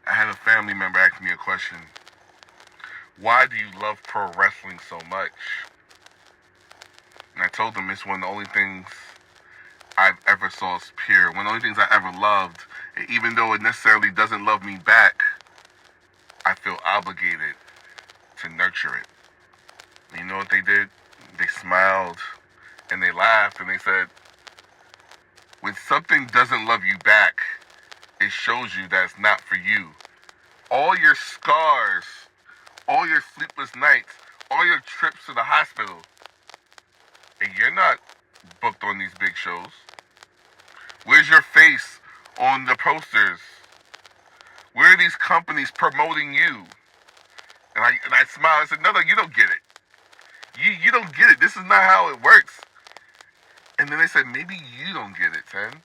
I had a family member ask me a question. Why do you love pro wrestling so much? And I told them it's one of the only things I've ever saw as pure. One of the only things I ever loved. And even though it necessarily doesn't love me back, I feel obligated to nurture it. And you know what they did? They smiled and they laughed and they said, when something doesn't love you back, it shows you that it's not for you. All your scars, all your sleepless nights, all your trips to the hospital, and you're not booked on these big shows. Where's your face on the posters? Where are these companies promoting you? And I smiled. I said, no, you don't get it. You don't get it. This is not how it works. And then they said, maybe you don't get it, Ten.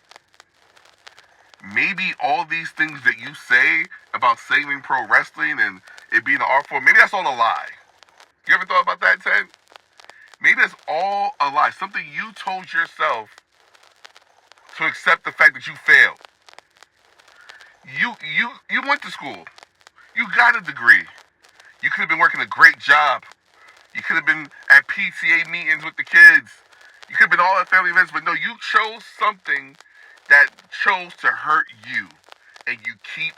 Maybe all these things that you say about saving pro wrestling and it being an art form, maybe that's all a lie. You ever thought about that, Ten? Maybe that's all a lie. Something you told yourself to accept the fact that you failed. You went to school. You got a degree. You could have been working a great job. You could have been at PTA meetings with the kids. You could have been all at family events, but no, you chose something that chose to hurt you. And you keep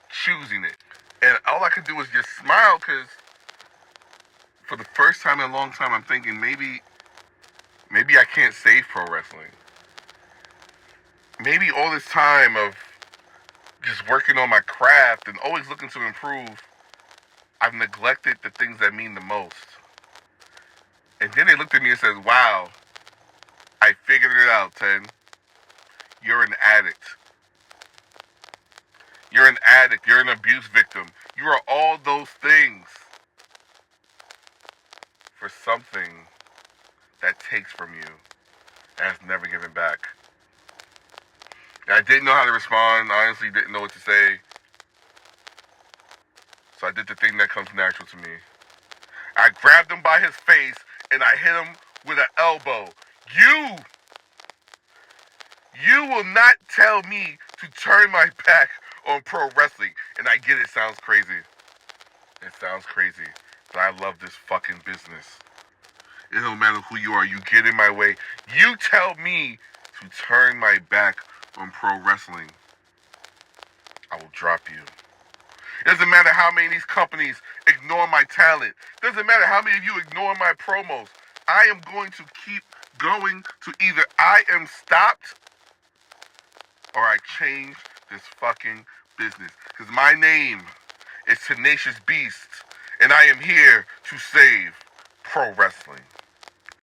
choosing it. And all I could do was just smile because for the first time in a long time, I'm thinking maybe I can't save pro wrestling. Maybe all this time of just working on my craft and always looking to improve, I've neglected the things that mean the most. And then they looked at me and said, wow, I figured it out, Ten. You're an addict. You're an addict. You're an abuse victim. You are all those things for something that takes from you and has never given back. And I didn't know how to respond. I honestly didn't know what to say. So I did the thing that comes natural to me. I grabbed him by his face and I hit him with an elbow. You will not tell me to turn my back on pro wrestling. And I get it sounds crazy. It sounds crazy. But I love this fucking business. It don't matter who you are. You get in my way. You tell me to turn my back on pro wrestling. I will drop you. It doesn't matter how many of these companies ignore my talent. It doesn't matter how many of you ignore my promos. I am going to keep going to either I am stopped or I change this fucking business. Because my name is Tenacious Beast, and I am here to save pro wrestling.